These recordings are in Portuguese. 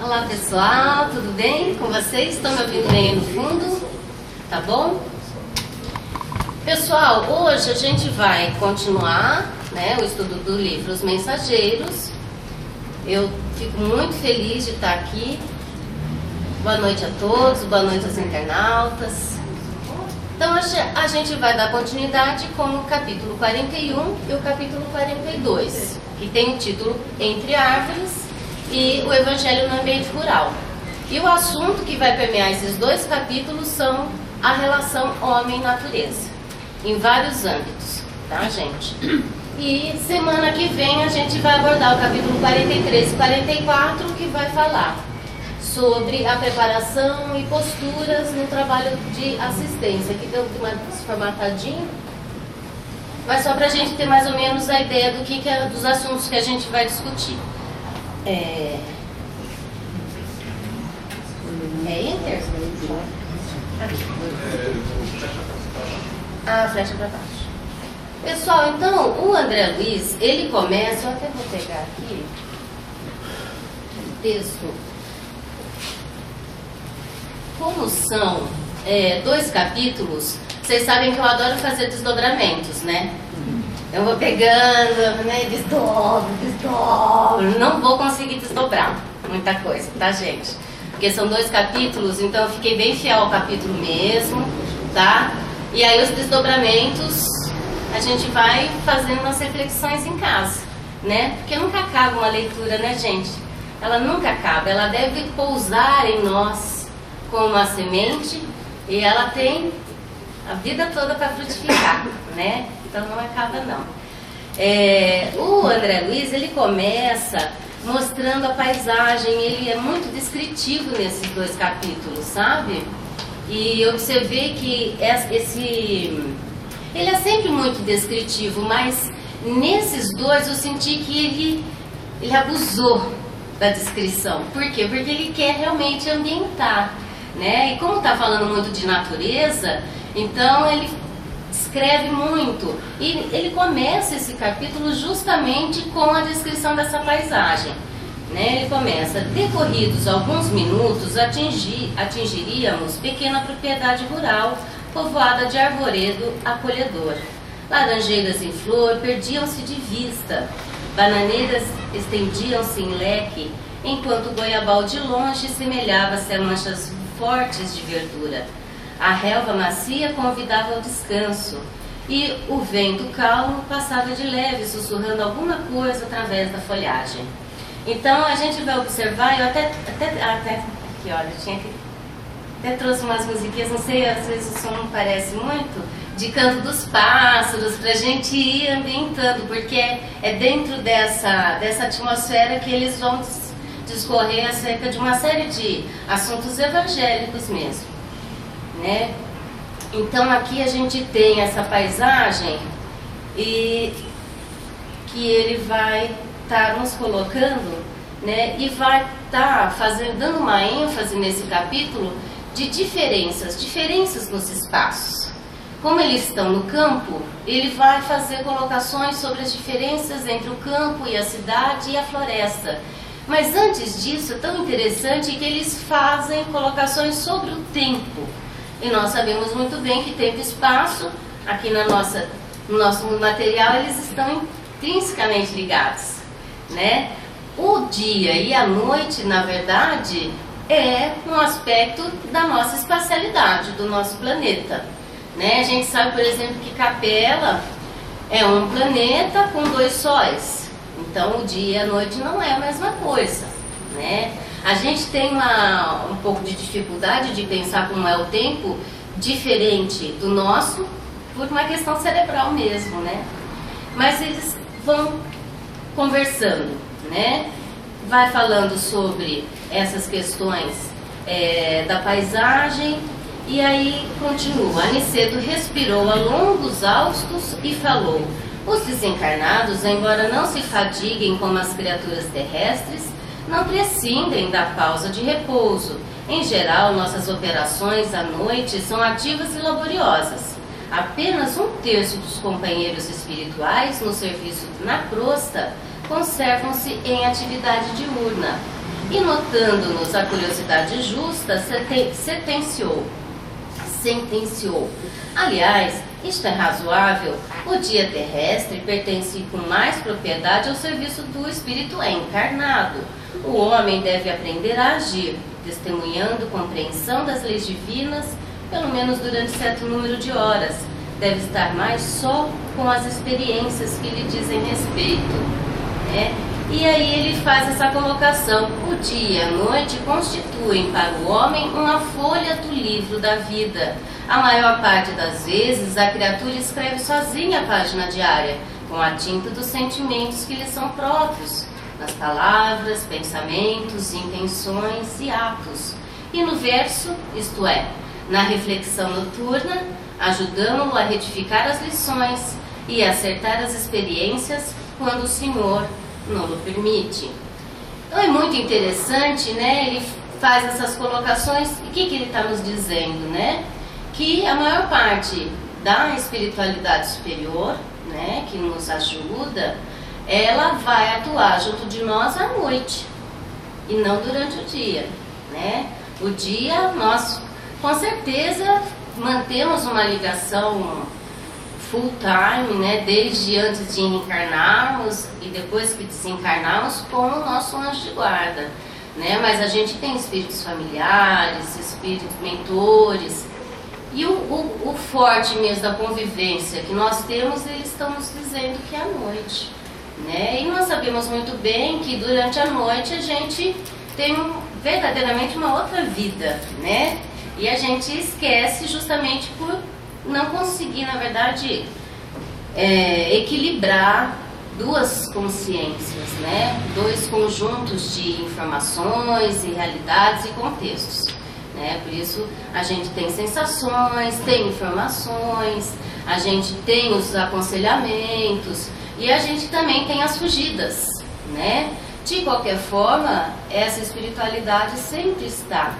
Olá pessoal, tudo bem com vocês? Estão me ouvindo bem aí no fundo? Tá bom? Pessoal, hoje a gente vai continuar, né, o estudo do livro Os Mensageiros. Eu fico muito feliz de estar aqui. Boa noite a todos, boa noite aos internautas. Então a gente vai dar continuidade com o capítulo 41 e o capítulo 42, que tem o título Entre Árvores e o Evangelho no Ambiente Rural. E o assunto que vai permear esses dois capítulos são a relação homem-natureza, em vários âmbitos, tá, gente? E semana que vem a gente vai abordar o capítulo 43 e 44, que vai falar sobre a preparação e posturas no trabalho de assistência. Aqui deu uma formatadinha, mas só para a gente ter mais ou menos a ideia do que é, dos assuntos que a gente vai discutir. É Enter? Ah, flecha para baixo. Pessoal, então, o André Luiz, ele começa, eu até vou pegar aqui o texto. Como são dois capítulos, vocês sabem que eu adoro fazer desdobramentos, né? Eu vou pegando, né, desdobro, não vou conseguir desdobrar muita coisa, tá, gente? Porque são dois capítulos, então eu fiquei bem fiel ao capítulo mesmo, tá? E aí os desdobramentos, a gente vai fazendo umas reflexões em casa, né? Porque nunca acaba uma leitura, né, gente? Ela nunca acaba, ela deve pousar em nós como uma semente e ela tem a vida toda para frutificar, né? Então não acaba não. O André Luiz, ele começa mostrando a paisagem, ele é muito descritivo nesses dois capítulos, sabe? E observei que ele é sempre muito descritivo, mas nesses dois eu senti que ele abusou da descrição. Por quê? Porque ele quer realmente ambientar, né? E como está falando muito de natureza, então ele escreve muito. E ele começa esse capítulo justamente com a descrição dessa paisagem, né? Ele começa: decorridos alguns minutos, atingiríamos pequena propriedade rural, povoada de arvoredo acolhedor. Laranjeiras em flor perdiam-se de vista, bananeiras estendiam-se em leque, enquanto o goiabal de longe semelhava-se a manchas fortes de verdura. A relva macia convidava ao descanso, e o vento calmo passava de leve, sussurrando alguma coisa através da folhagem. Então a gente vai observar, eu até aqui, olha, até trouxe umas musiquinhas, não sei, às vezes o som não parece muito, de canto dos pássaros, para a gente ir ambientando, porque é dentro dessa atmosfera que eles vão discorrer acerca de uma série de assuntos evangélicos mesmo, né? Então aqui a gente tem essa paisagem e que ele vai estar nos colocando, né? E vai estar dando uma ênfase nesse capítulo de diferenças nos espaços. Como eles estão no campo, ele vai fazer colocações sobre as diferenças entre o campo e a cidade e a floresta. Mas antes disso, é tão interessante que eles fazem colocações sobre o tempo. E nós sabemos muito bem que tempo e espaço, aqui no nosso mundo material, eles estão intrinsecamente ligados, né? O dia e a noite, na verdade, é um aspecto da nossa espacialidade, do nosso planeta, né? A gente sabe, por exemplo, que Capela é um planeta com 2 sóis. Então o dia e a noite não é a mesma coisa, né? A gente tem um pouco de dificuldade de pensar como é o tempo diferente do nosso, por uma questão cerebral mesmo, né? Mas eles vão conversando, né? Vai falando sobre essas questões da paisagem, e aí continua. Aniceto respirou a longos haustos e falou: os desencarnados, embora não se fadiguem como as criaturas terrestres, não prescindem da pausa de repouso. Em geral, nossas operações à noite são ativas e laboriosas. Apenas 1/3 dos companheiros espirituais no serviço na crosta conservam-se em atividade diurna. E notando-nos a curiosidade justa, sentenciou. Aliás, isto é razoável. O dia terrestre pertence com mais propriedade ao serviço do espírito encarnado. O homem deve aprender a agir, testemunhando compreensão das leis divinas, pelo menos durante certo número de horas. Deve estar mais só com as experiências que lhe dizem respeito, né? E aí ele faz essa colocação: o dia e a noite constituem para o homem uma folha do livro da vida. A maior parte das vezes a criatura escreve sozinha a página diária, com a tinta dos sentimentos que lhe são próprios, nas palavras, pensamentos, intenções e atos. E no verso, isto é, na reflexão noturna, ajudamos-lo a retificar as lições e a acertar as experiências quando o Senhor não o permite. Então é muito interessante, né? Ele faz essas colocações. E o que ele está nos dizendo, né? Que a maior parte da espiritualidade superior, né, que nos ajuda, ela vai atuar junto de nós à noite e não durante o dia, né? O dia nós com certeza mantemos uma ligação full time, né, desde antes de reencarnarmos e depois que desencarnarmos com o nosso anjo de guarda, né? Mas a gente tem espíritos familiares, espíritos mentores, e o forte mesmo da convivência que nós temos, eles estão nos dizendo que é à noite, né? E nós sabemos muito bem que durante a noite a gente tem verdadeiramente uma outra vida, né? E a gente esquece justamente por não conseguir, na verdade, equilibrar duas consciências, né? Dois conjuntos de informações e realidades e contextos, né? Por isso a gente tem sensações, tem informações, a gente tem os aconselhamentos e a gente também tem as fugidas, né? De qualquer forma, essa espiritualidade sempre está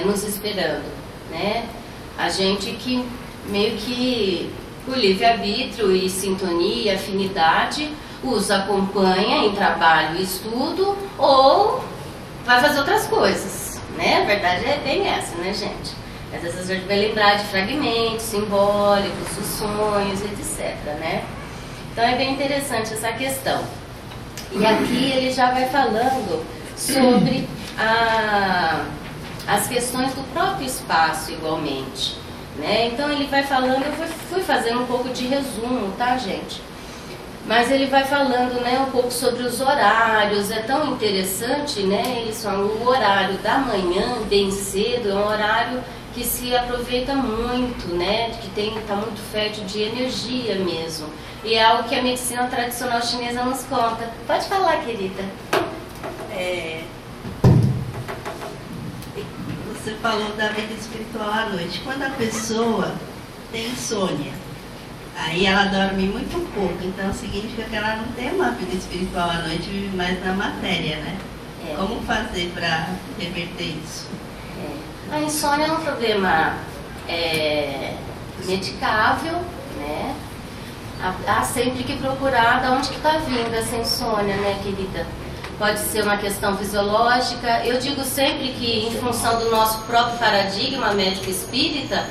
nos esperando, né? A gente que meio que por livre-arbítrio e sintonia e afinidade os acompanha em trabalho e estudo ou vai fazer outras coisas, né? A verdade é bem essa, né, gente? Às vezes a gente vai lembrar de fragmentos simbólicos, os sonhos, etc, né? Então é bem interessante essa questão. E aqui ele já vai falando sobre as questões do próprio espaço igualmente, né? Então ele vai falando, eu fui fazendo um pouco de resumo, tá, gente? Mas ele vai falando, né, um pouco sobre os horários. É tão interessante, né? Eles falam o horário da manhã, bem cedo, é um horário que se aproveita muito, né? Que está muito fértil de energia mesmo. E é algo que a medicina tradicional chinesa nos conta. Pode falar, querida. Você falou da vida espiritual à noite. Quando a pessoa tem insônia, aí ela dorme muito pouco, então significa que ela não tem uma vida espiritual à noite, vive mais na matéria, né? Como fazer para reverter isso? A insônia é um problema medicável, né? Há sempre que procurar de onde que está vindo essa insônia, né, querida? Pode ser uma questão fisiológica. Eu digo sempre que, em função do nosso próprio paradigma médico espírita,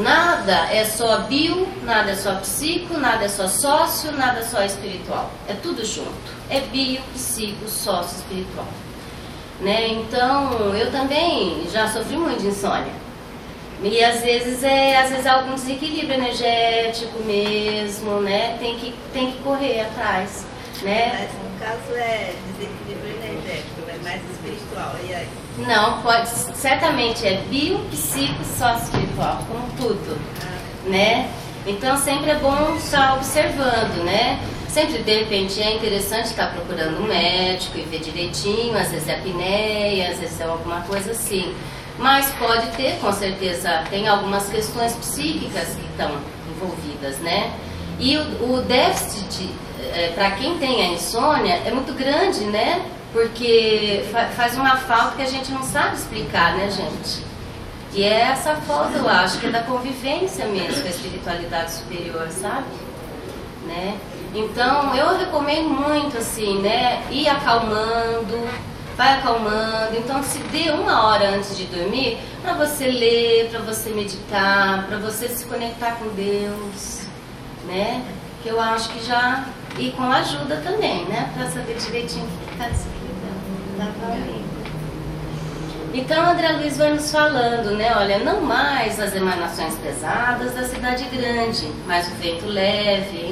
nada é só bio, nada é só psico, nada é só sócio, nada é só espiritual. É tudo junto. É bio, psico, sócio, espiritual. Né? Então, eu também já sofri muito de insônia. E às vezes é algum desequilíbrio energético mesmo, né? Tem que correr atrás, né? Mas no caso é desequilíbrio energético, é mais espiritual, e aí? Não, certamente é bio, psico, sócio espiritual, como tudo, né? Então sempre é bom estar observando, né? Sempre, de repente, é interessante estar procurando um médico e ver direitinho, às vezes é apneia, às vezes é alguma coisa assim. Mas pode ter, com certeza, tem algumas questões psíquicas que estão envolvidas, né? E o déficit, para quem tem a insônia, é muito grande, né? Porque faz uma falta que a gente não sabe explicar, né, gente? E é essa falta, eu acho, que é da convivência mesmo com a espiritualidade superior, sabe? Né? Então, eu recomendo muito, assim, né? Ir acalmando, vai acalmando. Então se dê 1 hora antes de dormir para você ler, para você meditar, para você se conectar com Deus, né? Que eu acho que já... E com ajuda também, né? Para saber direitinho o que está escrito. Dá para ler. Então André Luiz vai nos falando, né? Olha, não mais as emanações pesadas da cidade grande, mas o vento leve,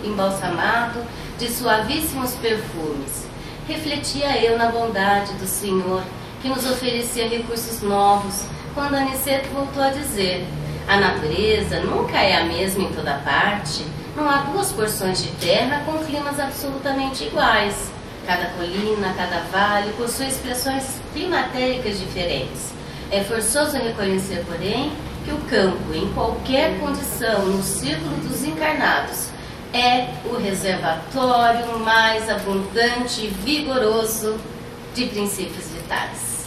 embalsamado de suavíssimos perfumes. Refletia eu na bondade do Senhor, que nos oferecia recursos novos, quando Aniceto voltou a dizer: a natureza nunca é a mesma em toda parte. Não há 2 porções de terra com climas absolutamente iguais. Cada colina, cada vale possui expressões climatéricas diferentes. É forçoso reconhecer, porém, que o campo, em qualquer condição, no círculo dos encarnados, é o reservatório mais abundante e vigoroso de princípios vitais.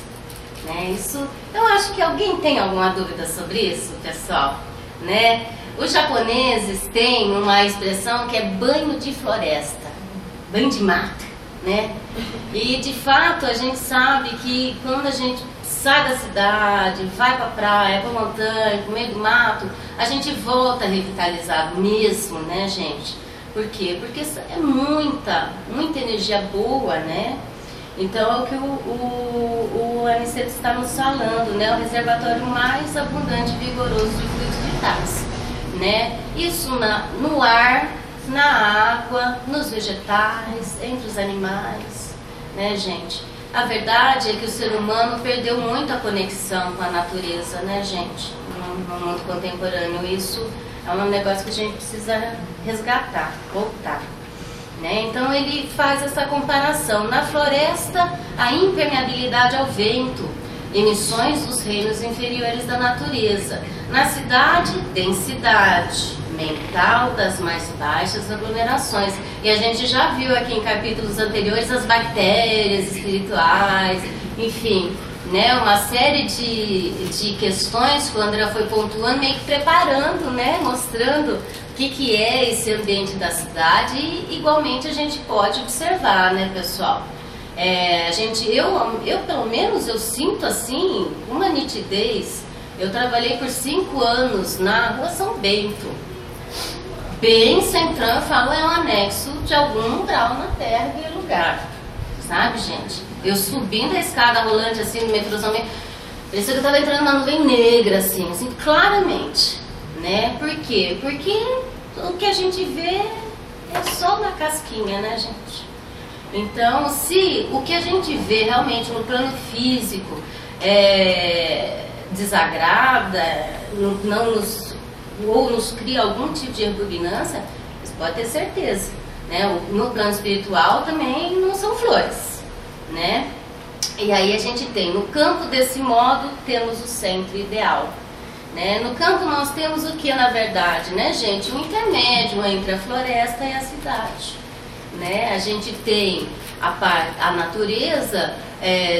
Né? Isso, eu acho que alguém tem alguma dúvida sobre isso, pessoal? Né? Os japoneses têm uma expressão que é banho de floresta, banho de mata, né? E de fato a gente sabe que quando a gente sai da cidade, vai para a praia, para a montanha, para o meio do mato, a gente volta revitalizado mesmo, né, gente? Por quê? Porque é muita energia boa, né? Então é o que o Aniceto está nos falando, né? O reservatório mais abundante e vigoroso de fluidos vitais, né? Isso no ar, na água, nos vegetais, entre os animais, né, gente? A verdade é que o ser humano perdeu muito a conexão com a natureza, né, gente? No mundo contemporâneo, isso é um negócio que a gente precisa resgatar, voltar. Né? Então ele faz essa comparação. Na floresta, a impermeabilidade ao vento, emissões dos reinos inferiores da natureza. Na cidade, densidade mental das mais baixas aglomerações. E a gente já viu aqui em capítulos anteriores as bactérias espirituais, enfim, né? Uma série de questões que o André foi pontuando, meio que preparando, né? Mostrando o que é esse ambiente da cidade e igualmente a gente pode observar, né, pessoal? Eu pelo menos eu sinto assim uma nitidez. Eu trabalhei por 5 anos na Rua São Bento, bem centrão. Eu falo, é um anexo de algum grau na terra aquele lugar, sabe, gente? Eu subindo a escada rolante assim no metrô São Bento, parecia que eu estava entrando na nuvem negra, assim, claramente, né? Por quê? Porque o que a gente vê é só na casquinha, né, gente? Então, se o que a gente vê realmente no plano físico desagrada, ou nos cria algum tipo de repugnância, você pode ter certeza, né? No plano espiritual também não são flores, né? E aí a gente tem, no campo desse modo, temos o centro ideal, né? No campo nós temos o que, na verdade, né, gente? Um intermédio entre a floresta e a cidade, né? A gente tem a natureza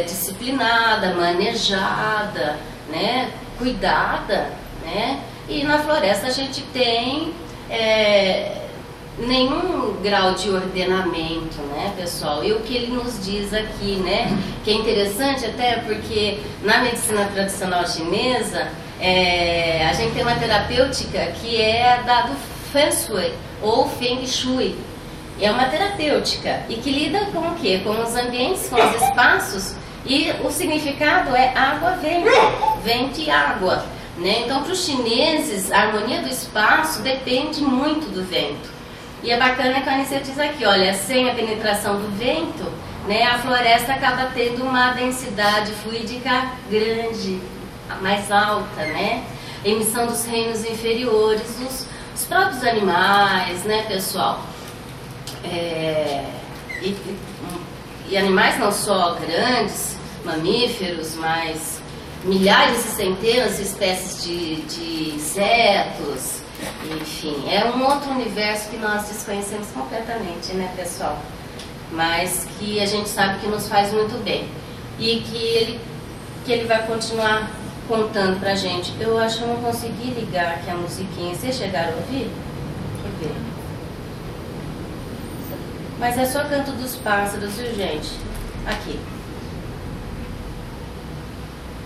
disciplinada, manejada, né? Cuidada, né? E na floresta a gente tem nenhum grau de ordenamento, né, pessoal? E o que ele nos diz aqui, né, que é interessante até porque na medicina tradicional chinesa a gente tem uma terapêutica que é da do Feng Shui ou Feng Shui. É uma terapêutica e que lida com o quê? Com os ambientes, com os espaços, e o significado é água-vento, vento e água, né? Então, para os chineses, a harmonia do espaço depende muito do vento. E é bacana que a Aniceto diz aqui, olha, sem a penetração do vento, né, a floresta acaba tendo uma densidade fluídica grande, mais alta, né? Emissão dos reinos inferiores, os próprios animais, né, pessoal? E animais não só grandes, mamíferos, mas milhares e centenas de espécies de insetos, enfim, é um outro universo que nós desconhecemos completamente, né, pessoal? Mas que a gente sabe que nos faz muito bem e que ele vai continuar contando pra gente. Eu acho que eu não consegui ligar aqui a musiquinha. Vocês chegaram a ouvir? Deixa eu ver. Mas é só canto dos pássaros, viu, gente? Aqui.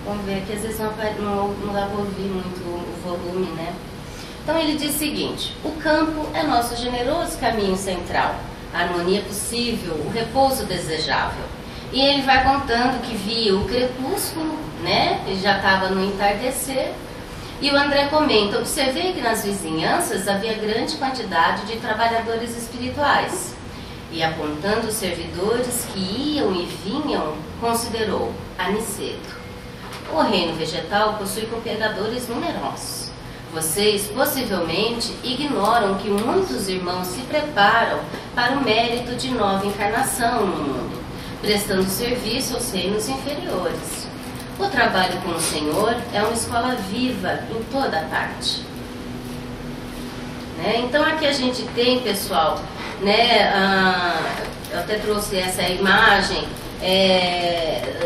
Vamos ver aqui, às vezes não dá para ouvir muito o volume, né? Então ele diz o seguinte: o campo é nosso generoso caminho central, a harmonia possível, o repouso desejável. E ele vai contando que via o crepúsculo, né? Ele já estava no entardecer. E o André comenta: observei que nas vizinhanças havia grande quantidade de trabalhadores espirituais. E apontando os servidores que iam e vinham, considerou: Aniceto, o reino vegetal possui cooperadores numerosos. Vocês possivelmente ignoram que muitos irmãos se preparam para o mérito de nova encarnação no mundo, prestando serviço aos reinos inferiores. O trabalho com o Senhor é uma escola viva em toda a parte. Né? Então aqui a gente tem, pessoal, né, eu até trouxe essa imagem,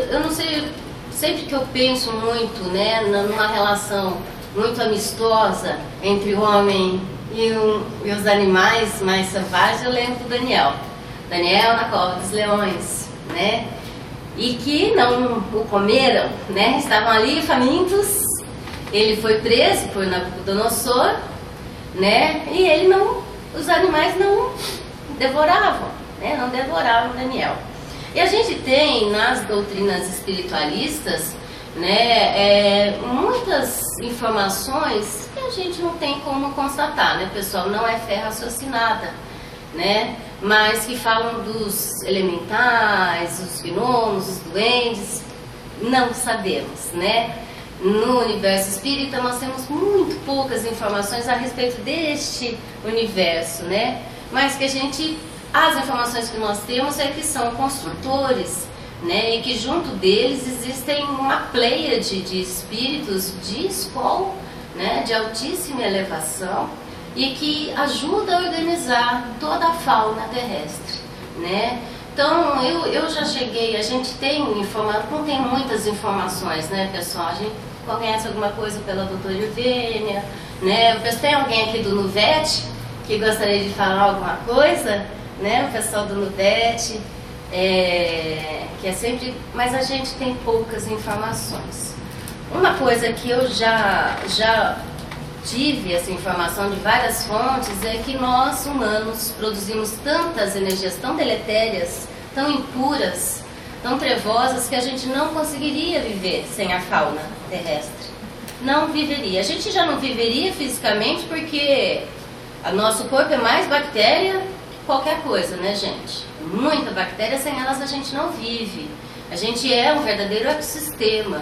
eu não sei, sempre que eu penso muito, né, numa relação muito amistosa entre o homem e os animais mais selvagens, eu lembro do Daniel na cova dos leões, né? E que não o comeram, né? Estavam ali famintos. Ele foi preso por Nabucodonosor, né? E os animais não devoravam, né? Não devoravam Daniel. E a gente tem nas doutrinas espiritualistas, né, muitas informações que a gente não tem como constatar, né, pessoal? Não é fé raciocinada, né? Mas que falam dos elementais, os gnomos, os duendes, não sabemos, né? No universo espírita nós temos muito poucas informações a respeito deste universo, né? Mas que as informações que nós temos é que são construtores, né? E que junto deles existem uma pleiade de espíritos de escola, né? De altíssima elevação, e que ajuda a organizar toda a fauna terrestre, né? Então, eu já cheguei, a gente tem não tem muitas informações, né, pessoal? A gente conhece alguma coisa pela doutora Irvênia, né? Tem alguém aqui do Nuvete que gostaria de falar alguma coisa, né? O pessoal do Nuvete, que é sempre... Mas a gente tem poucas informações. Uma coisa que eu já tive essa informação de várias fontes é que nós humanos produzimos tantas energias tão deletérias, tão impuras, tão trevosas, que a gente não conseguiria viver sem a fauna terrestre. Não viveria. A gente já não viveria fisicamente porque o nosso corpo é mais bactéria que qualquer coisa, né, gente? Muita bactéria, sem elas a gente não vive. A gente é um verdadeiro ecossistema,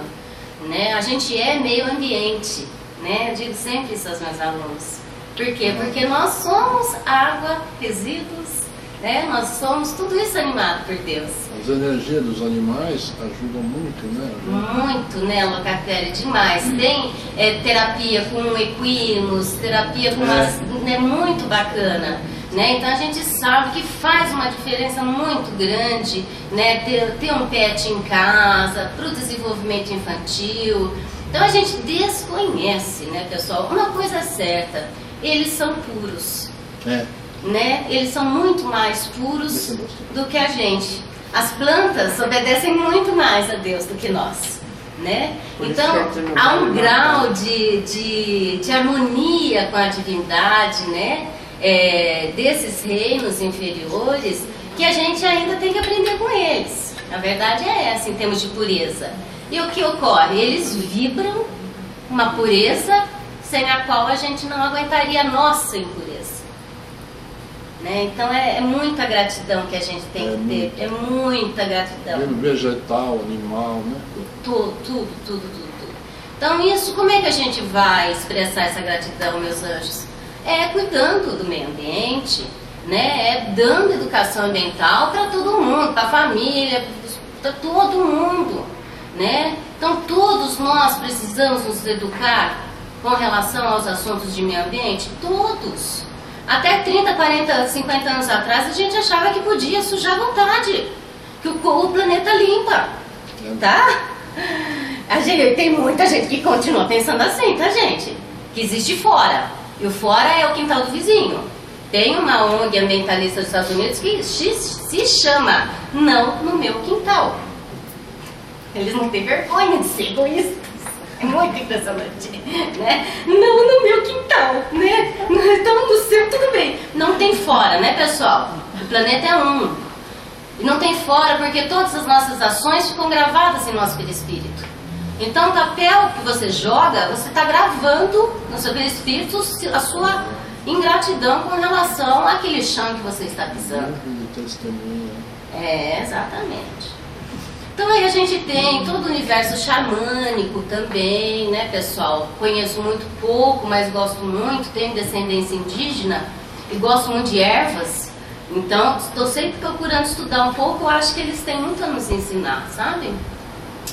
né? A gente é meio ambiente. Né? Eu digo sempre isso aos meus alunos. Por quê? Porque nós somos água, resíduos, né? Nós somos tudo isso animado por Deus. As energias dos animais ajudam muito, né? Muito, né, Locatelli? Demais. Tem terapia com equinos, terapia com é muito bacana. Né? Então a gente sabe que faz uma diferença muito grande, né? Ter um pet em casa, para o desenvolvimento infantil. Então a gente desconhece, né, pessoal? Uma coisa é certa, eles são puros, né? Eles são muito mais puros do que a gente. As plantas obedecem muito mais a Deus do que nós, né? Então há um grau de harmonia com a divindade, né? Desses reinos inferiores, que a gente ainda tem que aprender com eles. A verdade é essa, em termos de pureza. E o que ocorre? Eles vibram uma pureza sem a qual a gente não aguentaria a nossa impureza. Né? Então é muita gratidão que a gente tem que ter, é muita gratidão. Vegetal, animal, né? Tudo. Então isso, como é que a gente vai expressar essa gratidão, meus anjos? É cuidando do meio ambiente, né? É dando educação ambiental para todo mundo, para a família, para todo mundo. Né? Então todos nós precisamos nos educar com relação aos assuntos de meio ambiente, todos. Até 30, 40, 50 anos atrás a gente achava que podia sujar à vontade, que o planeta limpa, tá? Tem muita gente que continua pensando assim, tá, gente? Que existe fora, e o fora é o quintal do vizinho, Tem uma ONG ambientalista dos Estados Unidos que se chama Não no Meu Quintal. Eles não têm vergonha de ser egoístas. É muito impressionante, né? Não no meu quintal, né? Então no seu tudo bem. Não tem fora, né, pessoal? O planeta é um. E não tem fora porque todas as nossas ações ficam gravadas em nosso perispírito. Então o papel que você joga, você está gravando no seu perispírito a sua ingratidão com relação àquele chão que você está pisando. Exatamente. Então aí a gente tem todo o universo xamânico também, né, pessoal? Conheço muito pouco, mas gosto muito, tenho descendência indígena e gosto muito de ervas. Então estou sempre procurando estudar um pouco, eu acho que eles têm muito a nos ensinar, sabe?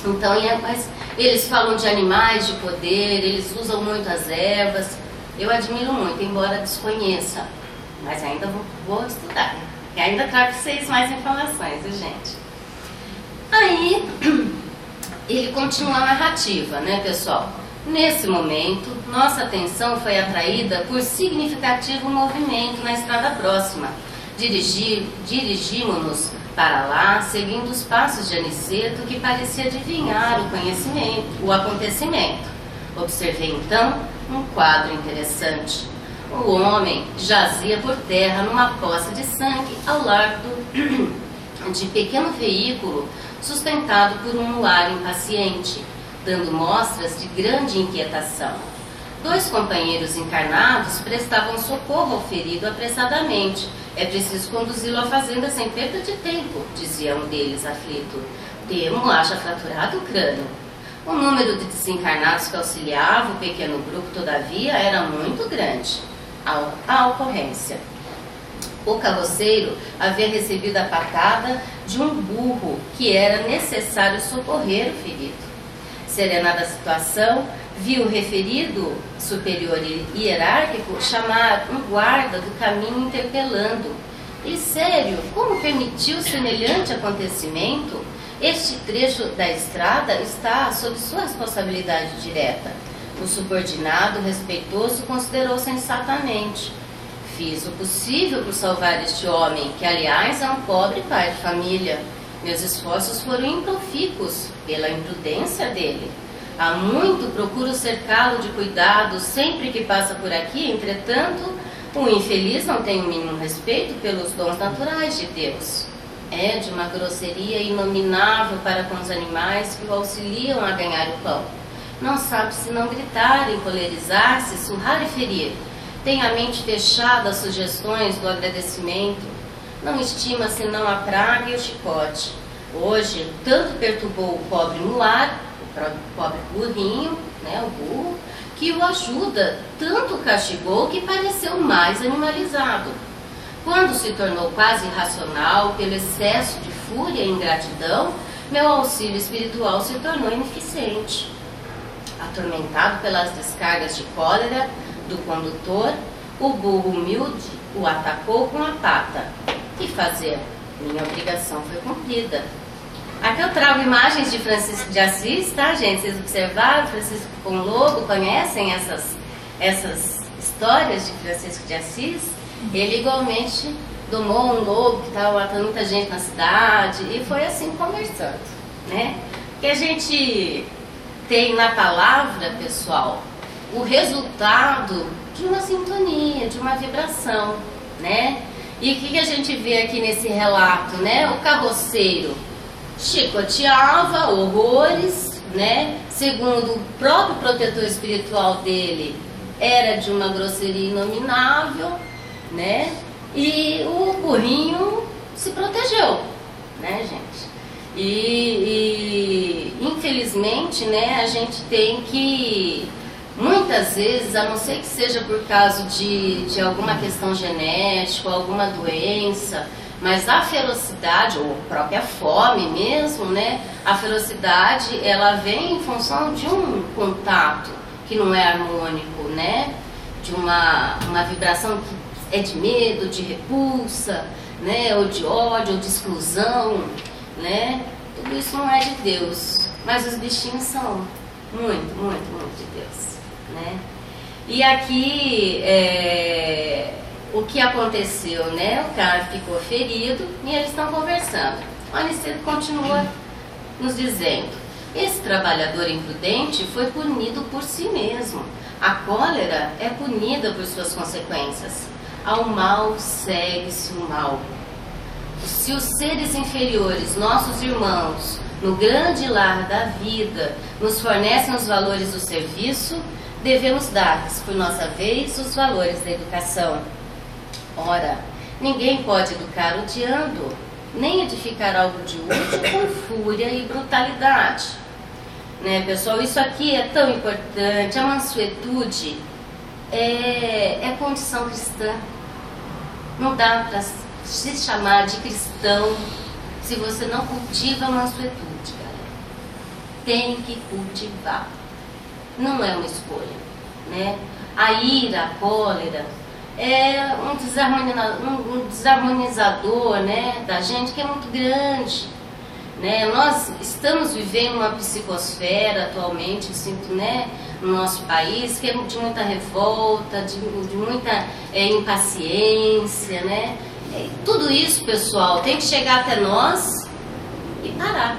Então, mas eles falam de animais de poder, eles usam muito as ervas. Eu admiro muito, embora desconheça, mas ainda vou estudar. E ainda trago para vocês mais informações, viu, gente? Aí, ele continua a narrativa, né, pessoal? Nesse momento, nossa atenção foi atraída por significativo movimento na estrada próxima. Dirigimos-nos para lá, seguindo os passos de Aniceto, que parecia adivinhar o acontecimento. Observei então um quadro interessante. O homem jazia por terra numa poça de sangue ao largo de pequeno veículo sustentado por um mular impaciente, dando mostras de grande inquietação. 2 companheiros encarnados prestavam socorro ao ferido apressadamente. É preciso conduzi-lo à fazenda sem perda de tempo, dizia um deles aflito. Temo haja fraturado o crânio. O número de desencarnados que auxiliava o pequeno grupo, todavia, era muito grande. A ocorrência. O carroceiro havia recebido a patada de um burro que era necessário socorrer o ferido. Serenada a situação, viu o referido superior hierárquico chamar um guarda do caminho interpelando. E sério, como permitiu semelhante acontecimento? Este trecho da estrada está sob sua responsabilidade direta. O subordinado respeitoso considerou sensatamente. Fiz o possível por salvar este homem, que aliás é um pobre pai de família. Meus esforços foram improfícuos pela imprudência dele. Há muito procuro cercá-lo de cuidado sempre que passa por aqui, entretanto, o infeliz não tem o mínimo respeito pelos dons naturais de Deus. É de uma grosseria inominável para com os animais que o auxiliam a ganhar o pão. Não sabe se não gritar, encolerizar-se, surrar e ferir. Tem a mente fechada às sugestões do agradecimento. Não estima senão a praga e o chicote. Hoje, tanto perturbou o pobre mular, o pobre burrinho, né, o burro, que o ajuda, tanto o castigou que pareceu mais animalizado. Quando se tornou quase irracional pelo excesso de fúria e ingratidão, meu auxílio espiritual se tornou ineficiente. Atormentado pelas descargas de cólera do condutor, o burro humilde o atacou com a pata. Que fazer? Minha obrigação foi cumprida. Aqui eu trago imagens de Francisco de Assis, tá, gente? Vocês observaram? Francisco com lobo, conhecem essas histórias de Francisco de Assis? Ele igualmente domou um lobo que estava matando muita gente na cidade e foi assim conversando, né? Que a gente tem na palavra, pessoal, o resultado de uma sintonia, de uma vibração, né? E o que a gente vê aqui nesse relato, né? O carroceiro chicoteava horrores, né? Segundo o próprio protetor espiritual dele, era de uma grosseria inominável, né? E o burrinho se protegeu, né, gente? E infelizmente, né, a gente tem que, muitas vezes, a não ser que seja por causa de alguma questão genética, alguma doença, mas a ferocidade, ou a própria fome mesmo, né, a ferocidade, ela vem em função de um contato que não é harmônico, né, de uma vibração que é de medo, de repulsa, né, ou de ódio, ou de exclusão, né, tudo isso não é de Deus, mas os bichinhos são muito, muito, muito de Deus, né. E aqui o que aconteceu, né? O cara ficou ferido e eles estão conversando. O Aniceto continua nos dizendo: esse trabalhador imprudente foi punido por si mesmo. A cólera é punida por suas consequências. Ao mal segue-se o mal. Se os seres inferiores, nossos irmãos, no grande lar da vida, nos fornecem os valores do serviço, devemos dar-lhes, por nossa vez, os valores da educação. Ora, ninguém pode educar odiando, nem edificar algo de útil com fúria e brutalidade. Né, pessoal, isso aqui é tão importante. A mansuetude é condição cristã. Não dá para se chamar de cristão se você não cultiva a mansuetude, galera. Tem que cultivar. Não é uma escolha, né? A ira, a cólera é um desarmonizador, né, da gente, que é muito grande, né? Nós estamos vivendo uma psicosfera atualmente, eu sinto, né, no nosso país, que é de muita revolta, de muita impaciência, né? Tudo isso, pessoal, tem que chegar até nós e parar.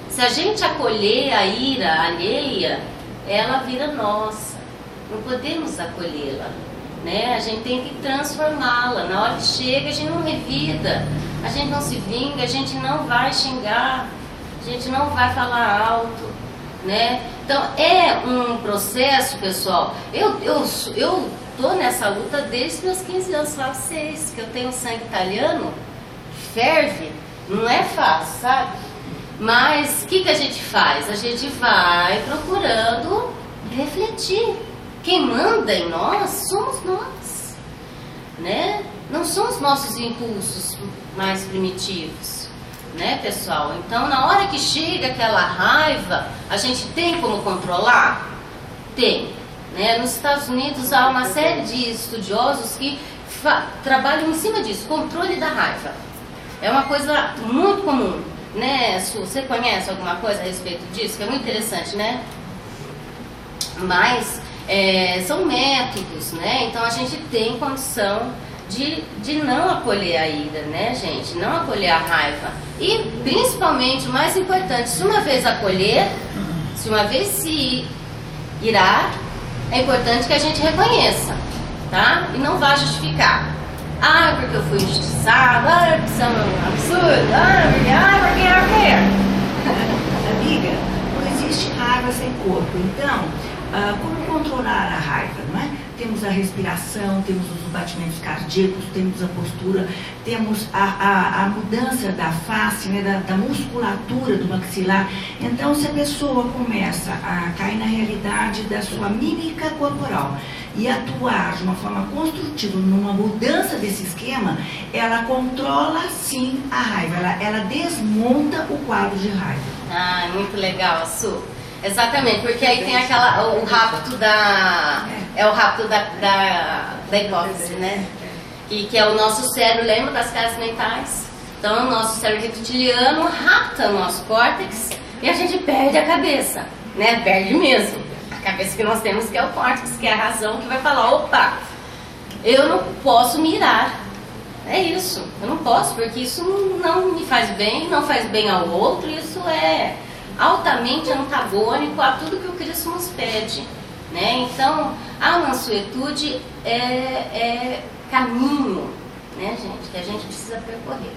Se a gente acolher a ira alheia, ela vira nossa. Não podemos acolhê-la, né? A gente tem que transformá-la. Na hora que chega, a gente não revida, a gente não se vinga, a gente não vai xingar, a gente não vai falar alto, né? Então é um processo, pessoal. Eu tô nessa luta desde meus 15 anos, para vocês, que eu tenho sangue italiano, ferve, não é fácil, sabe? Mas o que a gente faz? A gente vai procurando refletir. Quem manda em nós somos nós, né? Não são os nossos impulsos mais primitivos, né, pessoal? Então, na hora que chega aquela raiva, a gente tem como controlar? Tem, né? Nos Estados Unidos há uma série de estudiosos que trabalham em cima disso, controle da raiva. É uma coisa muito comum, né, Su? Você conhece alguma coisa a respeito disso? Que é muito interessante, né? Mas são métodos, né? Então a gente tem condição de não acolher a ira, né, gente? Não acolher a raiva. E principalmente, o mais importante, se uma vez acolher, se uma vez se irar, é importante que a gente reconheça, tá? E não vá justificar. Ah, porque eu fui injustiçado, ah, porque isso é um absurdo, porque Amiga, não existe raiva sem corpo. Então, como controlar a raiva, não é? Temos a respiração, temos os batimentos cardíacos, temos a postura, temos a mudança da face, né, da musculatura do maxilar. Então, se a pessoa começa a cair na realidade da sua mímica corporal e atuar de uma forma construtiva, numa mudança desse esquema, ela controla sim a raiva, ela desmonta o quadro de raiva. Ah, muito legal, Su. Exatamente, porque aí tem o rapto da... É o rapto da hipófise, né? Que é o nosso cérebro, lembra das casas mentais? Então, o nosso cérebro reptiliano rapta o nosso córtex e a gente perde a cabeça, né? Perde mesmo. A cabeça que nós temos, que é o córtex, que é a razão que vai falar: opa, eu não posso mirar. É isso, eu não posso, porque isso não me faz bem, não faz bem ao outro, isso é altamente antagônico a tudo que o Cristo nos pede, né? Então, a mansuetude é caminho, né, gente, que a gente precisa percorrer.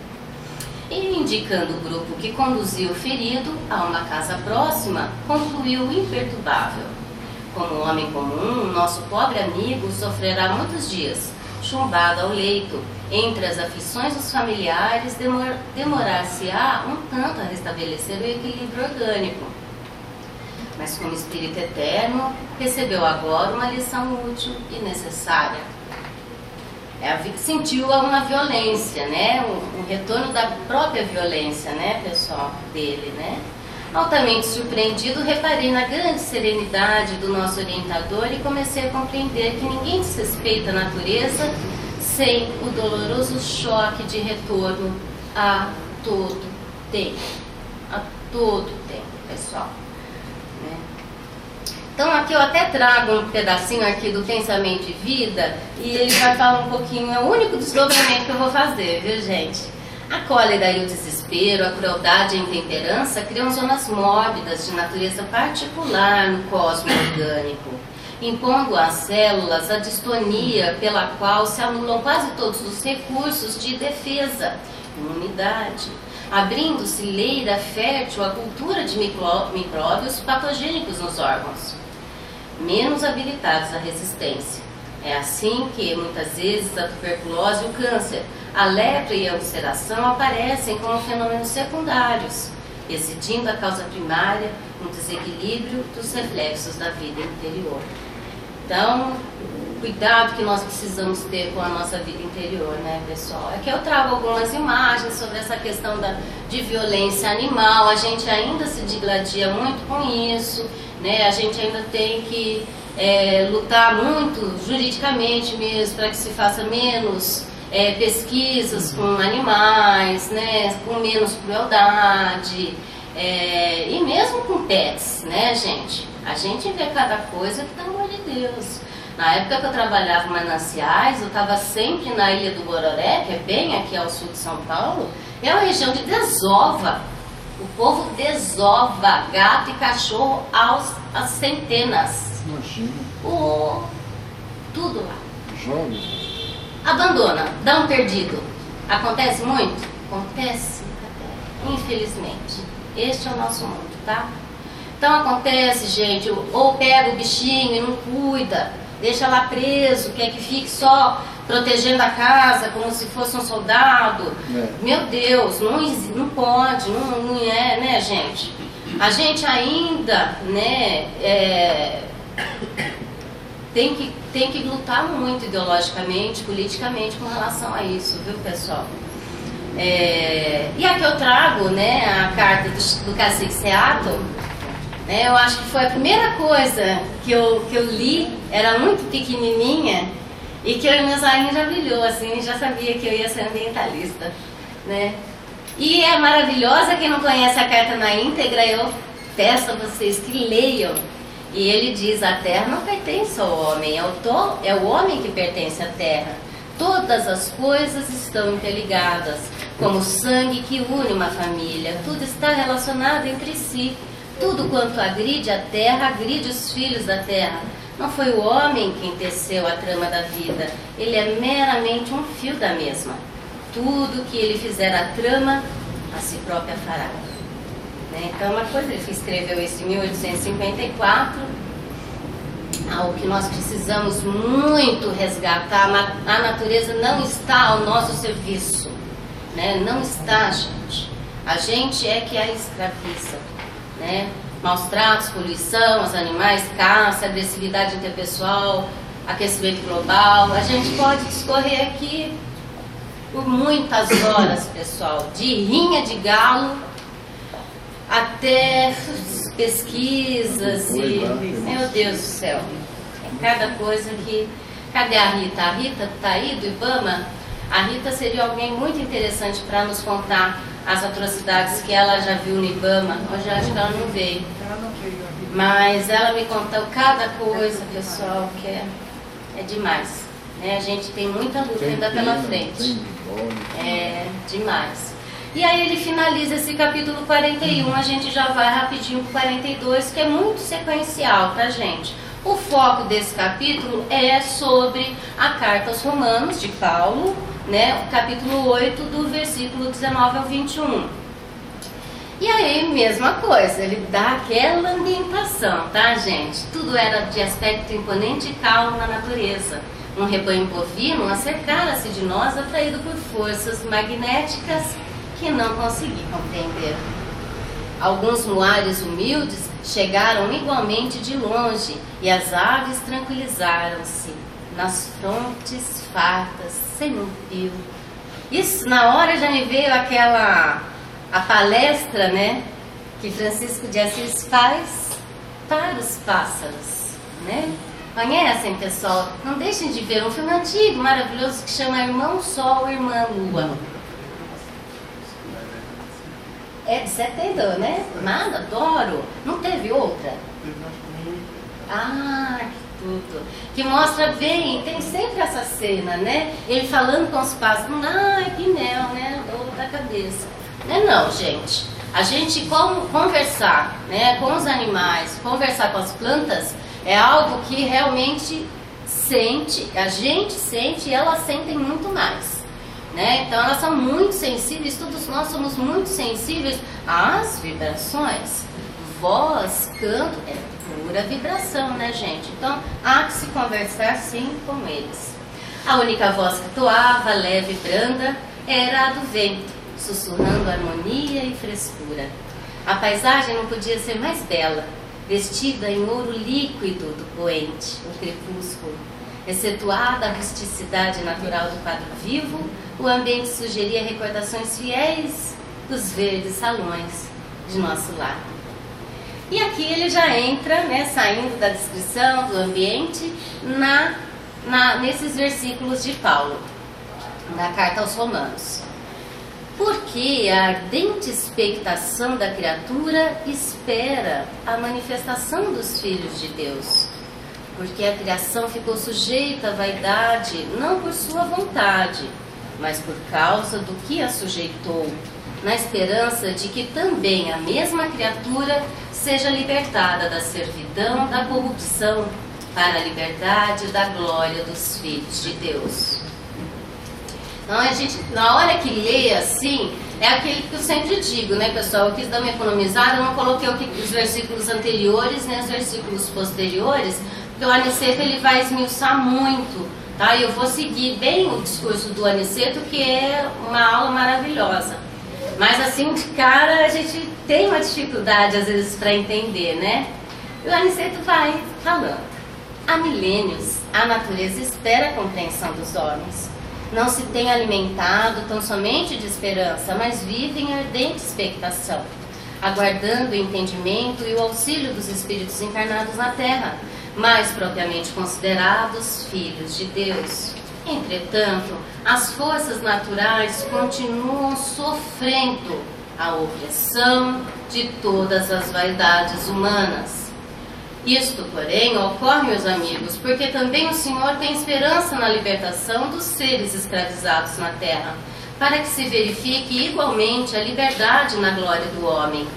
E indicando o grupo que conduziu o ferido a uma casa próxima, concluiu imperturbável: como homem comum, nosso pobre amigo sofrerá muitos dias, chumbado ao leito. Entre as aflições dos familiares, demorar-se-á um tanto a restabelecer o equilíbrio orgânico. Mas como espírito eterno, recebeu agora uma lição útil e necessária. Sentiu uma violência, né? Um retorno da própria violência, né, pessoal, dele, né? Altamente surpreendido, reparei na grande serenidade do nosso orientador e comecei a compreender que ninguém desrespeita a natureza sem o doloroso choque de retorno a todo tempo. A todo tempo, pessoal. Né? Então aqui eu até trago um pedacinho aqui do Pensamento e Vida, e ele vai falar um pouquinho, é o único desdobramento que eu vou fazer, viu gente? A cólera e o desespero, a crueldade e a intemperança criam zonas mórbidas de natureza particular no cosmos orgânico, impondo às células a distonia pela qual se anulam quase todos os recursos de defesa, imunidade, abrindo-se leira fértil à cultura de micróbios patogênicos nos órgãos, menos habilitados à resistência. É assim que, muitas vezes, a tuberculose e o câncer, a lepra e a ulceração aparecem como fenômenos secundários, exigindo a causa primária, um desequilíbrio dos reflexos da vida interior. Então, cuidado que nós precisamos ter com a nossa vida interior, né, pessoal? Aqui eu trago algumas imagens sobre essa questão de violência animal. A gente ainda se digladia muito com isso, né? A gente ainda tem que lutar muito juridicamente mesmo para que se faça menos pesquisas com animais, né? Com menos crueldade, e mesmo com pets, né, gente? A gente vê cada coisa que, pelo amor de Deus. Na época que eu trabalhava em mananciais, eu estava sempre na Ilha do Bororé, que é bem aqui ao sul de São Paulo, é uma região de desova. O povo desova gato e cachorro às centenas. Imagina. Tudo lá. Joga. Abandona, dá um perdido. Acontece muito? Acontece. Infelizmente. Este é o nosso mundo, tá? Então acontece, gente, ou pega o bichinho e não cuida, deixa lá preso, quer que fique só protegendo a casa como se fosse um soldado. Meu Deus, não pode, não é, né, gente? A gente ainda, né, tem que lutar muito ideologicamente, politicamente com relação a isso, viu, pessoal? E aqui eu trago, né, a carta do cacique Seattle. Eu acho que foi a primeira coisa que eu li, era muito pequenininha, e que eu e meu Zainho já brilhou, assim, já sabia que eu ia ser ambientalista, né? E é maravilhosa, quem não conhece a carta na íntegra, eu peço a vocês que leiam. E ele diz, a terra não pertence ao homem, é o homem que pertence à terra. Todas as coisas estão interligadas, como o sangue que une uma família, tudo está relacionado entre si. Tudo quanto agride a terra, agride os filhos da terra. Não foi o homem quem teceu a trama da vida, ele é meramente um fio da mesma. Tudo que ele fizer a trama, a si própria fará. Então, uma coisa, ele escreveu isso em 1854, algo que nós precisamos muito resgatar. A natureza não está ao nosso serviço, né? Não está, gente. A gente é que a escraviza. Né? Maus tratos, poluição, os animais, caça, agressividade interpessoal, aquecimento global. A gente pode discorrer aqui por muitas horas, pessoal, de rinha de galo até pesquisas e... Meu Deus do céu, cada coisa que... Cadê a Rita? A Rita está aí do IBAMA? A Rita seria alguém muito interessante para nos contar as atrocidades que ela já viu no IBAMA. Hoje acho que ela não veio. Mas ela me contou cada coisa, pessoal, que é demais. Né? A gente tem muita luta ainda pela frente. É demais. E aí ele finaliza esse capítulo 41, a gente já vai rapidinho para o 42, que é muito sequencial, tá, gente? O foco desse capítulo é sobre a carta aos Romanos, de Paulo, né? O capítulo 8, do versículo 19 ao 21. E aí, mesma coisa, ele dá aquela ambientação, tá, gente? Tudo era de aspecto imponente e calmo na natureza. Um rebanho bovino acercara-se de nós, atraído por forças magnéticas que não consegui compreender. Alguns muares humildes chegaram igualmente de longe, e as aves tranquilizaram-se nas frontes fartas, sem um fio. Isso, na hora já me veio a palestra, né, que Francisco de Assis faz para os pássaros, né? Conhecem, pessoal? Não deixem de ver um filme antigo, maravilhoso, que chama Irmão Sol, Irmã Lua. É de 72, né? Nada, adoro. Não teve outra? Ah, que tudo. Que mostra bem, tem sempre essa cena, né? Ele falando com os pássaros, que mel, né? Dor da cabeça. Não, gente. A gente conversar, né, com os animais, conversar com as plantas, é algo que realmente a gente sente e elas sentem muito mais. Né? Então elas são muito sensíveis, todos nós somos muito sensíveis às vibrações. Voz, canto, é pura vibração, né, gente? Então há que se conversar sim com eles. A única voz que toava, leve e branda, era a do vento, sussurrando harmonia e frescura. A paisagem não podia ser mais bela, vestida em ouro líquido do poente, o crepúsculo. Excetuada a rusticidade natural do quadro vivo, o ambiente sugeria recordações fiéis dos verdes salões de nosso lar. E aqui ele já entra, né, saindo da descrição do ambiente, nesses versículos de Paulo, na carta aos Romanos. Porque a ardente expectação da criatura espera a manifestação dos filhos de Deus. Porque a criação ficou sujeita à vaidade, não por sua vontade, mas por causa do que a sujeitou, na esperança de que também a mesma criatura seja libertada da servidão, da corrupção, para a liberdade da glória dos filhos de Deus. Então, a gente, na hora que lê assim, é aquele que eu sempre digo, né, pessoal? Eu quis dar uma economizada, eu não coloquei os versículos anteriores, nem os versículos posteriores, porque o Aniceto ele vai esmiuçar muito, tá? E eu vou seguir bem o discurso do Aniceto, que é uma aula maravilhosa. Mas assim, de cara, a gente tem uma dificuldade às vezes para entender, né? E o Aniceto vai falando. Há milênios, a natureza espera a compreensão dos homens. Não se tem alimentado tão somente de esperança, mas vive em ardente expectação, aguardando o entendimento e o auxílio dos espíritos encarnados na Terra, mais propriamente considerados filhos de Deus. Entretanto, as forças naturais continuam sofrendo a opressão de todas as vaidades humanas. Isto, porém, ocorre, meus amigos, porque também o Senhor tem esperança na libertação dos seres escravizados na terra, para que se verifique igualmente a liberdade na glória do homem.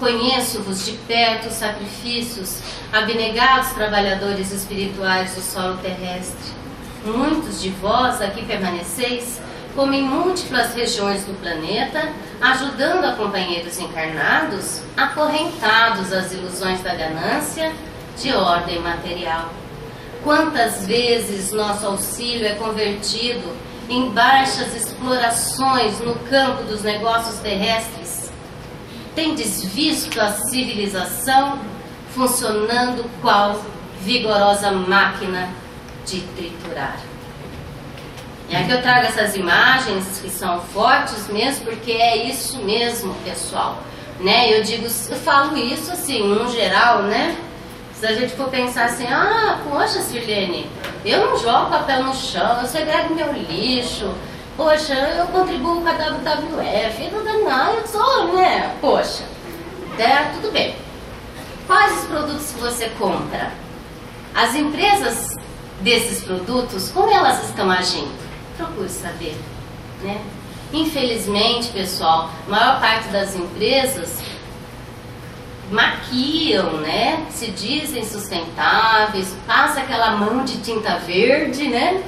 Conheço-vos de perto os sacrifícios, abnegados trabalhadores espirituais do solo terrestre. Muitos de vós aqui permaneceis, como em múltiplas regiões do planeta, ajudando a companheiros encarnados, acorrentados às ilusões da ganância, de ordem material. Quantas vezes nosso auxílio é convertido em baixas explorações no campo dos negócios terrestres? Tendes visto a civilização funcionando qual vigorosa máquina de triturar. E aqui eu trago essas imagens que são fortes mesmo, porque é isso mesmo, pessoal, né? Eu falo isso assim, no geral, né? Se a gente for pensar assim, poxa, Sirlene, eu não jogo papel no chão, eu segrego meu lixo, poxa, eu contribuo com a WWF, eu sou, né? Poxa, tudo bem. Quais os produtos que você compra? As empresas desses produtos, como elas estão agindo? Procure saber, né? Infelizmente, pessoal, a maior parte das empresas maquiam, né? Se dizem sustentáveis, passa aquela mão de tinta verde, né?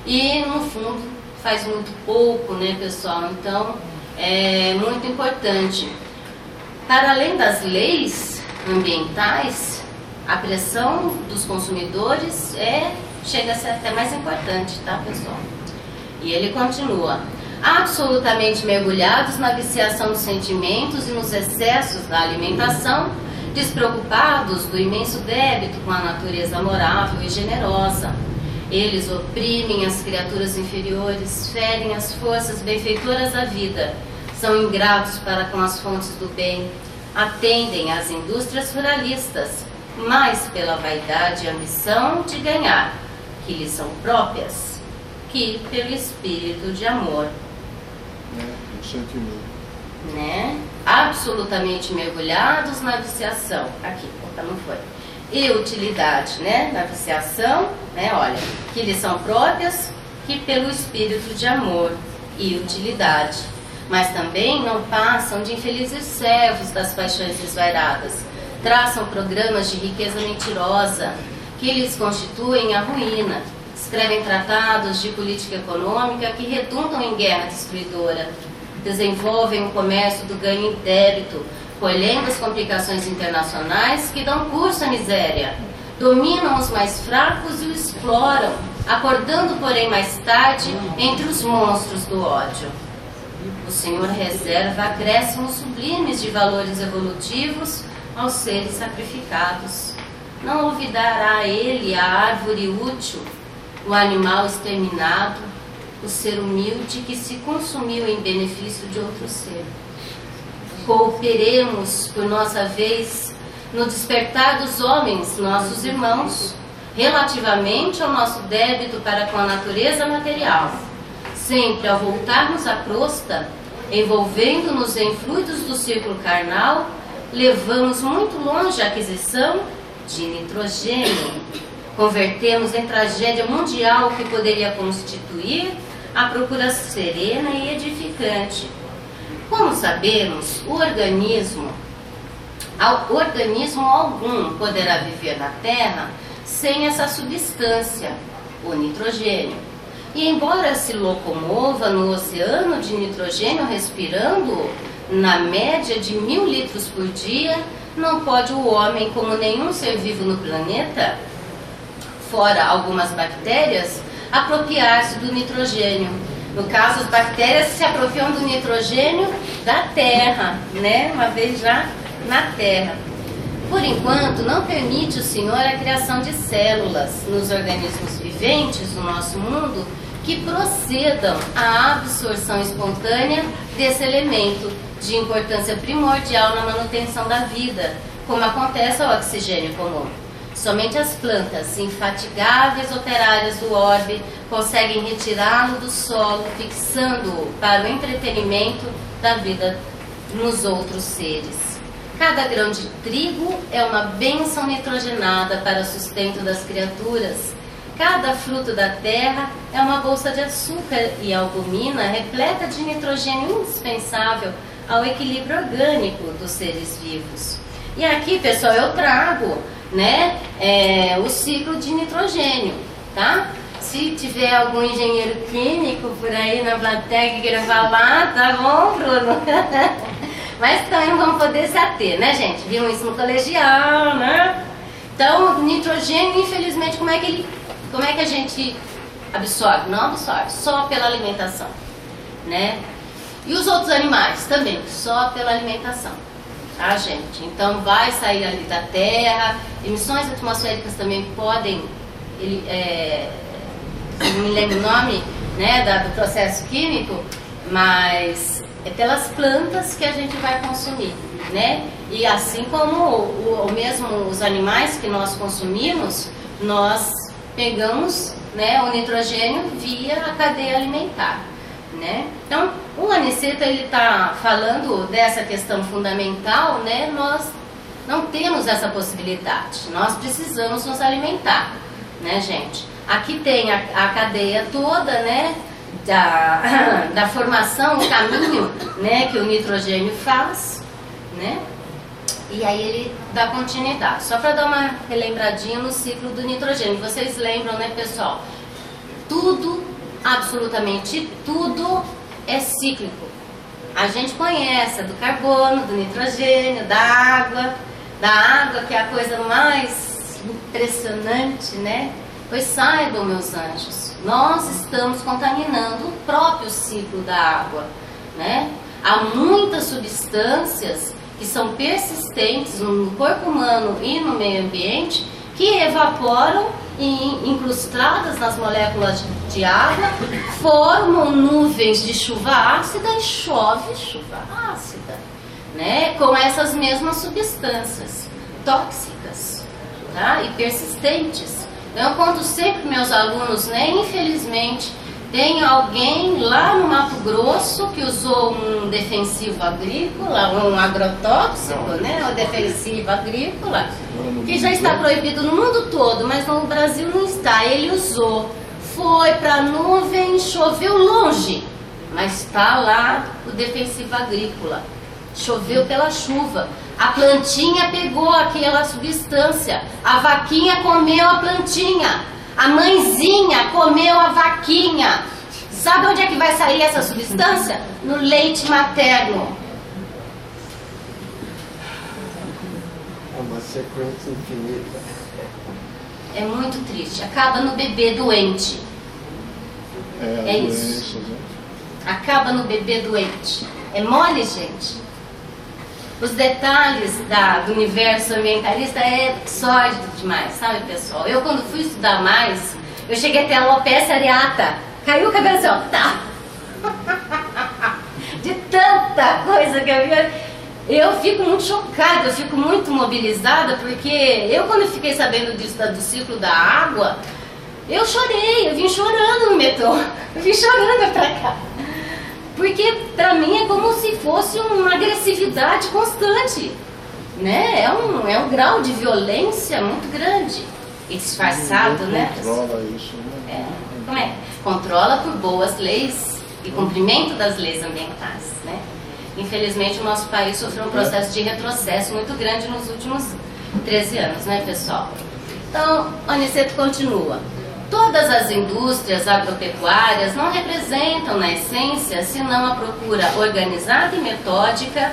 E no fundo faz muito pouco, né, pessoal? Então é muito importante. Para além das leis ambientais, a pressão dos consumidores chega a ser até mais importante, tá, pessoal? E ele continua. Absolutamente mergulhados na viciação dos sentimentos e nos excessos da alimentação, despreocupados do imenso débito com a natureza amorável e generosa. Eles oprimem as criaturas inferiores, ferem as forças benfeitoras da vida, são ingratos para com as fontes do bem, atendem às indústrias ruralistas, mais pela vaidade e ambição de ganhar, que lhes são próprias, que pelo espírito de amor. Né? Absolutamente mergulhados na viciação. Aqui, opa, não foi. e utilidade, né? Na viciação, né? Olha, que lhes são próprias, que pelo espírito de amor e utilidade, mas também não passam de infelizes servos das paixões desvairadas, traçam programas de riqueza mentirosa, que lhes constituem a ruína, escrevem tratados de política econômica que redundam em guerra destruidora, desenvolvem o comércio do ganho indébito, colhendo as complicações internacionais que dão curso à miséria, dominam os mais fracos e o exploram, acordando, porém, mais tarde entre os monstros do ódio. O Senhor reserva acréscimos sublimes de valores evolutivos aos seres sacrificados. Não olvidará ele a árvore útil, o animal exterminado, o ser humilde que se consumiu em benefício de outro ser. Cooperemos, por nossa vez, no despertar dos homens, nossos irmãos, relativamente ao nosso débito para com a natureza material. Sempre ao voltarmos à crosta, envolvendo-nos em fluidos do círculo carnal, levamos muito longe a aquisição de nitrogênio. Convertemos em tragédia mundial que poderia constituir a procura serena e edificante. Como sabemos, o organismo algum poderá viver na Terra sem essa substância, o nitrogênio. E embora se locomova no oceano de nitrogênio respirando na média de 1000 litros por dia, não pode o homem, como nenhum ser vivo no planeta, fora algumas bactérias, apropriar-se do nitrogênio. No caso, as bactérias se apropriam do nitrogênio da terra, né? Uma vez já na terra. Por enquanto, não permite o Senhor a criação de células nos organismos viventes do nosso mundo que procedam à absorção espontânea desse elemento de importância primordial na manutenção da vida, como acontece ao oxigênio comum. Somente as plantas infatigáveis operárias do orbe conseguem retirá-lo do solo, fixando-o para o entretenimento da vida nos outros seres. Cada grão de trigo é uma bênção nitrogenada para o sustento das criaturas. Cada fruto da terra é uma bolsa de açúcar e albumina repleta de nitrogênio indispensável ao equilíbrio orgânico dos seres vivos. E aqui, pessoal, eu trago, né, o ciclo de nitrogênio, tá? Se tiver algum engenheiro químico por aí na plateia que queira falar, tá bom, Bruno? Mas também não vamos poder se ater, né, gente? Vimos isso no colegial, né? Então, o nitrogênio, infelizmente, como é que a gente absorve? Não absorve, só pela alimentação, né? E os outros animais também, só pela alimentação, tá, gente? Então, vai sair ali da terra, emissões atmosféricas também podem, não me lembro o nome, né, do processo químico, mas é pelas plantas que a gente vai consumir, né? E assim como mesmo os animais que nós consumimos, nós pegamos, né, o nitrogênio via a cadeia alimentar, né? Então, o Aniceto, ele está falando dessa questão fundamental, né? Nós não temos essa possibilidade, nós precisamos nos alimentar, né, gente? Aqui tem a cadeia toda, né, da formação, o caminho, né, que o nitrogênio faz, né? E aí ele dá continuidade. Só para dar uma relembradinha no ciclo do nitrogênio. Vocês lembram, né, pessoal? Tudo, absolutamente tudo é cíclico. A gente conhece do carbono, do nitrogênio, da água que é a coisa mais impressionante, né? Pois saibam, meus anjos, nós estamos contaminando o próprio ciclo da água, né? Há muitas substâncias que são persistentes no corpo humano e no meio ambiente, que evaporam e, incrustadas nas moléculas de água, formam nuvens de chuva ácida e chove chuva ácida, né? Com essas mesmas substâncias tóxicas, tá? E persistentes. Então, eu conto sempre para meus alunos, né? Infelizmente, Tem alguém lá no Mato Grosso que usou um defensivo agrícola, um agrotóxico, né? Um defensivo agrícola, que já está proibido no mundo todo, mas no Brasil não está. Ele usou, foi para a nuvem, choveu longe, mas está lá o defensivo agrícola. Choveu pela chuva, a plantinha pegou aquela substância, a vaquinha comeu a plantinha, a mãezinha comeu a vaquinha. Sabe onde é que vai sair essa substância? No leite materno. É uma sequência infinita. É muito triste. Acaba no bebê doente. É isso. Né? Acaba no bebê doente. É mole, gente? Os detalhes do universo ambientalista é sórdido demais, sabe, pessoal? Eu, quando fui estudar mais, eu cheguei até a alopecia areata. Caiu o cabelo assim, ó, tá. De tanta coisa que eu vi. Eu fico muito chocada, eu fico muito mobilizada, porque eu, quando fiquei sabendo disso, do ciclo da água, eu chorei, eu vim chorando no metrô. Eu vim chorando pra cá. Porque pra mim é como se fosse uma agressividade constante, né? É um grau de violência muito grande e disfarçado, né? Controla isso, né? Como é? Controla por boas leis e cumprimento das leis ambientais, né? Infelizmente o nosso país sofreu um processo de retrocesso muito grande nos últimos 13 anos, né, pessoal? Então, Aniceto continua. Todas as indústrias agropecuárias não representam, na essência, senão a procura organizada e metódica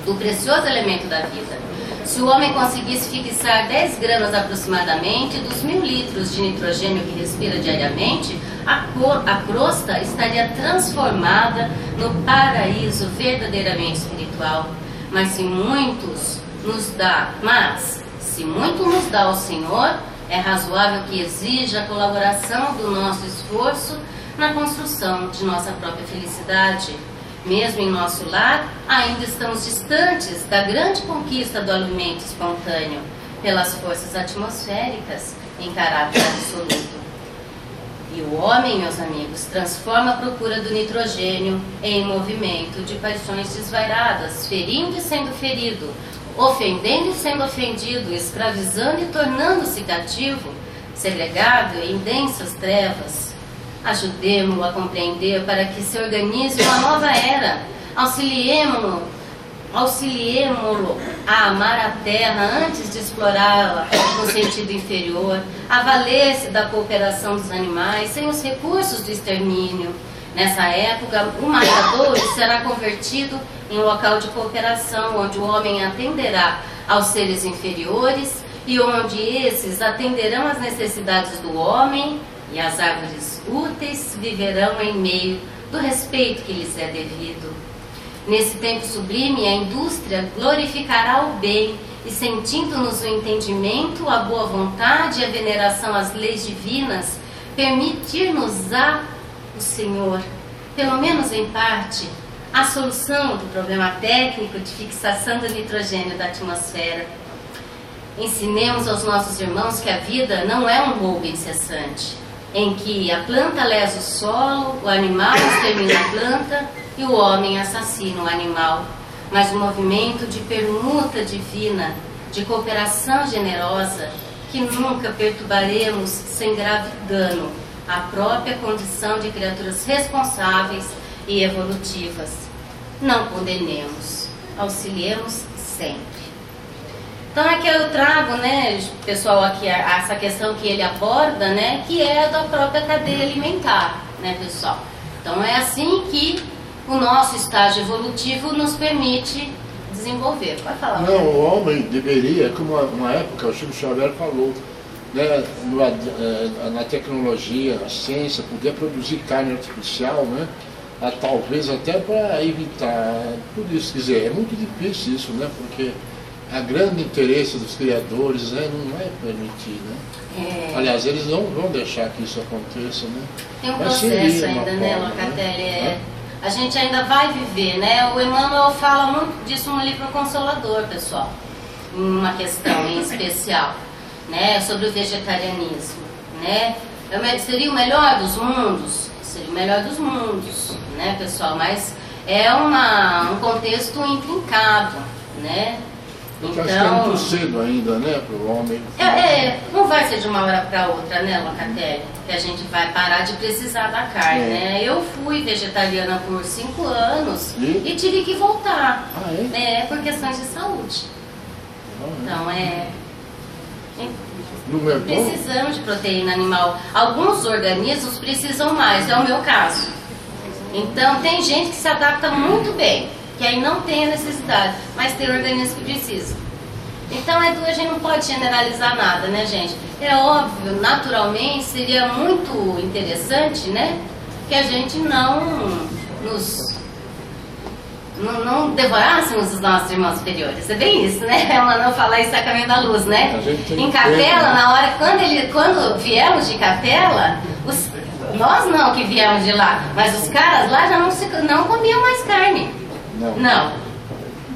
do precioso elemento da vida. Se o homem conseguisse fixar 10 gramas aproximadamente dos 1000 litros de nitrogênio que respira diariamente, a crosta estaria transformada no paraíso verdadeiramente espiritual. Mas se muito nos dá o Senhor, é razoável que exija a colaboração do nosso esforço na construção de nossa própria felicidade. Mesmo em nosso lar, ainda estamos distantes da grande conquista do alimento espontâneo pelas forças atmosféricas em caráter absoluto. E o homem, meus amigos, transforma a procura do nitrogênio em movimento de paixões desvairadas, ferindo e sendo ferido, ofendendo e sendo ofendido, escravizando e tornando-se cativo, segregado em densas trevas. Ajudemo-lo a compreender para que se organize uma nova era. Auxiliemo-lo a amar a terra antes de explorá-la no sentido inferior, a valer-se da cooperação dos animais sem os recursos do extermínio. Nessa época, o matadouro será convertido em local de cooperação, onde o homem atenderá aos seres inferiores e onde esses atenderão às necessidades do homem, e as árvores úteis viverão em meio do respeito que lhes é devido. Nesse tempo sublime, a indústria glorificará o bem e, sentindo-nos o entendimento, a boa vontade e a veneração às leis divinas, permitir-nos-á o Senhor, pelo menos em parte, a solução do problema técnico de fixação do nitrogênio da atmosfera. Ensinemos aos nossos irmãos que a vida não é um roubo incessante, em que a planta lesa o solo, o animal extermina a planta e o homem assassina o animal, mas um movimento de permuta divina, de cooperação generosa, que nunca perturbaremos sem grave dano à própria condição de criaturas responsáveis e evolutivas. Não condenemos, auxiliemos sempre. Então aqui eu trago, né, pessoal, aqui essa questão que ele aborda, né, que é da própria cadeia alimentar, né, pessoal. Então é assim que o nosso estágio evolutivo nos permite desenvolver. Pode falar. Não, o homem deveria, como uma época o Chico Xavier falou, né, na tecnologia, na ciência, poder produzir carne artificial, né, talvez até para evitar tudo isso. Quer dizer, é muito difícil isso, né, porque a grande interesse dos criadores, né, não vai permitir, né? Aliás, eles não vão deixar que isso aconteça, né? Tem um processo ainda, né, Locatelli? A gente ainda vai viver, né? O Emmanuel fala muito disso no livro Consolador, pessoal. Uma questão em especial, né, sobre o vegetarianismo, né? Seria o melhor dos mundos seria o melhor dos mundos, né, pessoal? Mas é um contexto intrincado, né? Então, acho que é muito cedo ainda, né, para o homem. Não vai ser de uma hora para outra, né, Locatelli, que a gente vai parar de precisar da carne, né? Eu fui vegetariana por 5 anos e tive que voltar, por questões de saúde. Então, Não é bom? precisamos de proteína animal. Alguns organismos precisam mais, é o meu caso. Então, tem gente que se adapta muito bem, que aí não tem a necessidade, mas tem organismos que precisam. Então, a gente não pode generalizar nada, né, gente? É óbvio, naturalmente, seria muito interessante, né, que a gente não devorássemos os nossos irmãos superiores. É bem isso, né? A Manu fala isso a caminho da luz, né? Em Capela, na hora, quando viemos de Capela, nós não que viemos de lá, mas os caras lá já não comiam mais carne. Não.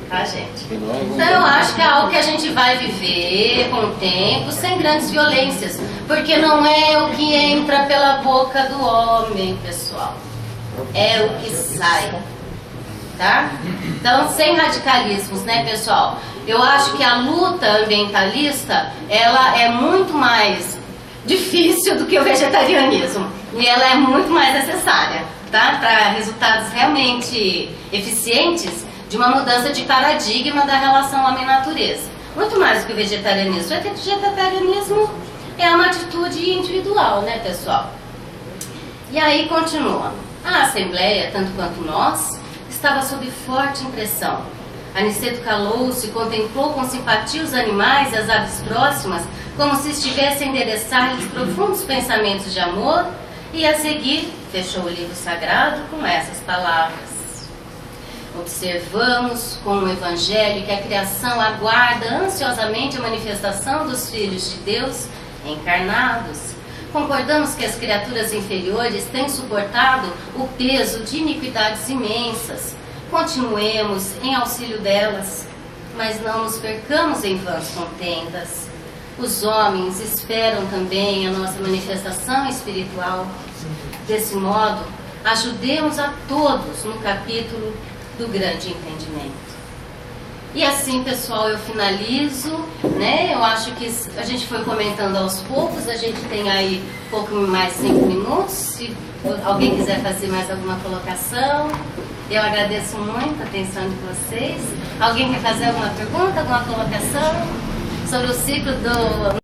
Tá, gente? Então eu acho que é algo que a gente vai viver com o tempo, sem grandes violências, porque não é o que entra pela boca do homem, pessoal. É o que sai. Tá? Então, sem radicalismos, né, pessoal? Eu acho que a luta ambientalista, ela é muito mais difícil do que o vegetarianismo. E ela é muito mais necessária, tá? Para resultados realmente eficientes de uma mudança de paradigma da relação homem-natureza. Muito mais do que o vegetarianismo. O vegetarianismo é uma atitude individual, né, pessoal? E aí continua. A Assembleia, tanto quanto nós, estava sob forte impressão. Aniceto calou-se e contemplou com simpatia os animais e as aves próximas, como se estivesse a endereçar-lhes profundos pensamentos de amor, e a seguir fechou o livro sagrado com essas palavras. Observamos com o Evangelho que a criação aguarda ansiosamente a manifestação dos filhos de Deus encarnados. Concordamos que as criaturas inferiores têm suportado o peso de iniquidades imensas. Continuemos em auxílio delas, mas não nos percamos em vãs contendas. Os homens esperam também a nossa manifestação espiritual. Desse modo, ajudemos a todos no capítulo do grande entendimento. E assim, pessoal, eu finalizo, né? Eu acho que a gente foi comentando aos poucos, a gente tem aí um pouco mais 5 minutos. Se alguém quiser fazer mais alguma colocação, eu agradeço muito a atenção de vocês. Alguém quer fazer alguma pergunta, alguma colocação sobre o ciclo do